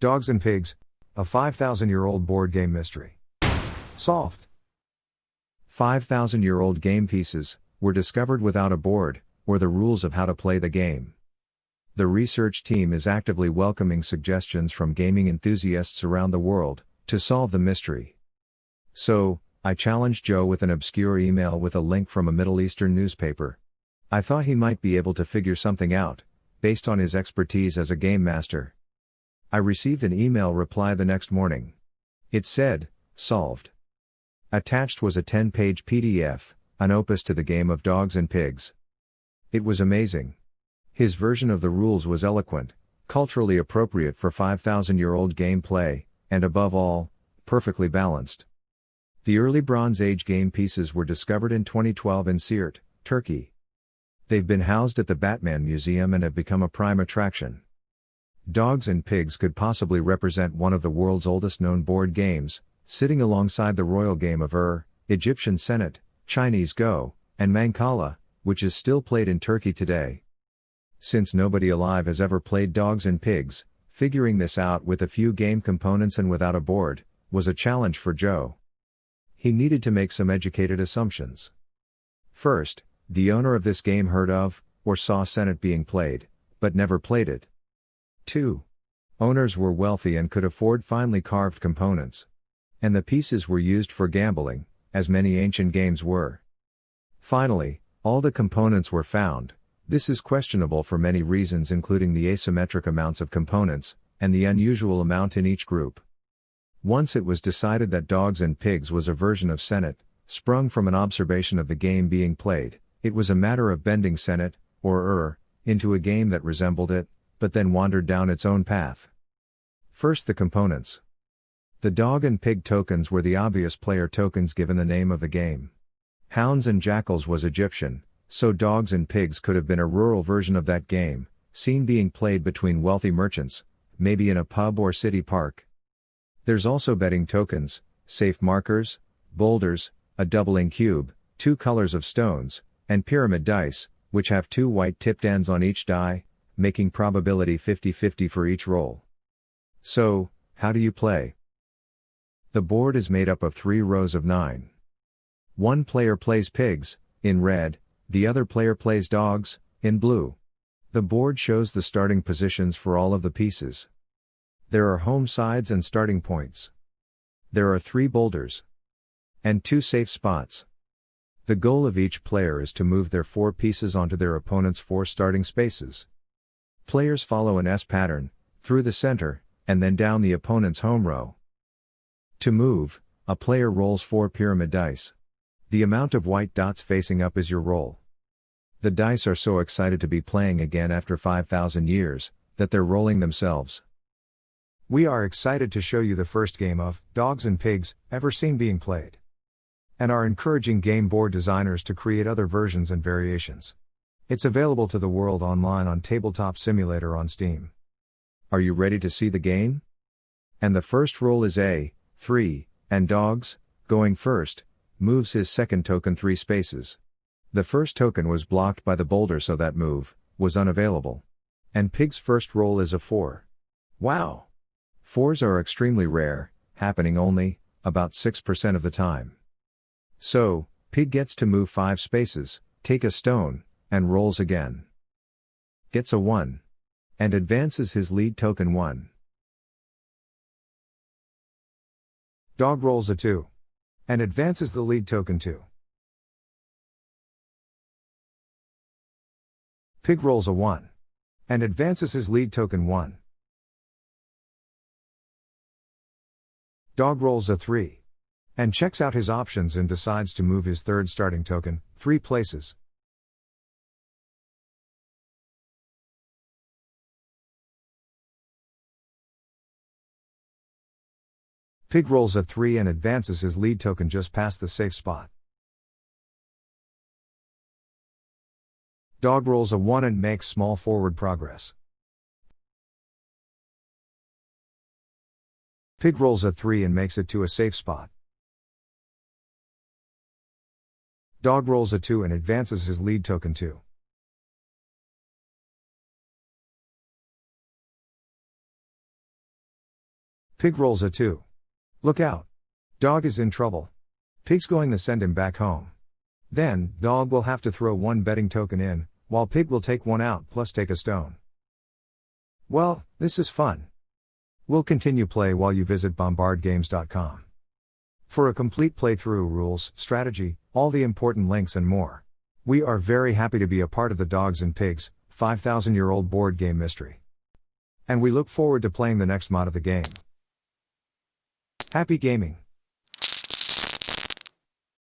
Dogs and Pigs, a 5,000-year-old board game mystery. Solved. 5,000-year-old game pieces were discovered without a board or the rules of how to play the game. The research team is actively welcoming suggestions from gaming enthusiasts around the world to solve the mystery. So, I challenged Joe with an obscure email with a link from a Middle Eastern newspaper. I thought he might be able to figure something out, based on his expertise as a game master. I received an email reply the next morning. It said, "Solved." Attached was a 10-page PDF, an opus to the game of Dogs and Pigs. It was amazing. His version of the rules was eloquent, culturally appropriate for 5,000-year-old gameplay, and above all, perfectly balanced. The early Bronze Age game pieces were discovered in 2012 in Siirt, Turkey. They've been housed at the Batman Museum and have become a prime attraction. Dogs and Pigs could possibly represent one of the world's oldest known board games, sitting alongside the royal game of Egyptian Senet, Chinese Go, and Mancala, which is still played in Turkey today. Since nobody alive has ever played Dogs and Pigs, figuring this out with a few game components and without a board was a challenge for Joe. He needed to make some educated assumptions. First, the owner of this game heard of, or saw Senet being played, but never played it. 2. Owners were wealthy and could afford finely carved components. And the pieces were used for gambling, as many ancient games were. Finally, all the components were found. This is questionable for many reasons, including the asymmetric amounts of components, and the unusual amount in each group. Once it was decided that Dogs and Pigs was a version of Senet, sprung from an observation of the game being played, it was a matter of bending Senet, or into a game that resembled it, but then wandered down its own path. First, the components. The dog and pig tokens were the obvious player tokens given the name of the game. Hounds and jackals was Egyptian, so Dogs and Pigs could have been a rural version of that game, seen being played between wealthy merchants, maybe in a pub or city park. There's also betting tokens, safe markers, boulders, a doubling cube, 2 colors of stones, and pyramid dice, which have 2 white tipped ends on each die, making probability 50-50 for each roll. So, how do you play? The board is made up of 3 rows of 9. One player plays pigs, in red, the other player plays dogs, in blue. The board shows the starting positions for all of the pieces. There are home sides and starting points. There are 3 boulders. And 2 safe spots. The goal of each player is to move their 4 pieces onto their opponent's 4 starting spaces. Players follow an S pattern, through the center, and then down the opponent's home row. To move, a player rolls 4 pyramid dice. The amount of white dots facing up is your roll. The dice are so excited to be playing again after 5,000 years, that they're rolling themselves. We are excited to show you the first game of Dogs and Pigs ever seen being played. And are encouraging game board designers to create other versions and variations. It's available to the world online on Tabletop Simulator on Steam. Are you ready to see the game? And the first roll is A3, and Dogs, going first, moves his second token 3 spaces. The first token was blocked by the boulder, so that move was unavailable. And Pig's first roll is a 4. Wow! 4s are extremely rare, happening only about 6% of the time. So, Pig gets to move 5 spaces, take a stone, and rolls again. Gets a 1. And advances his lead token 1. Dog rolls a 2. And advances the lead token 2. Pig rolls a 1. And advances his lead token 1. Dog rolls a 3. And checks out his options and decides to move his third starting token 3 places. Pig rolls a 3 and advances his lead token just past the safe spot. Dog rolls a 1 and makes small forward progress. Pig rolls a 3 and makes it to a safe spot. Dog rolls a 2 and advances his lead token 2. Pig rolls a 2. Look out. Dog is in trouble. Pig's going to send him back home. Then, dog will have to throw 1 betting token in, while pig will take 1 out plus take a stone. Well, this is fun. We'll continue play while you visit bombardgames.com. For a complete playthrough, rules, strategy, all the important links and more. We are very happy to be a part of the Dogs and Pigs, 5,000-year-old board game mystery. And we look forward to playing the next mod of the game. Happy gaming!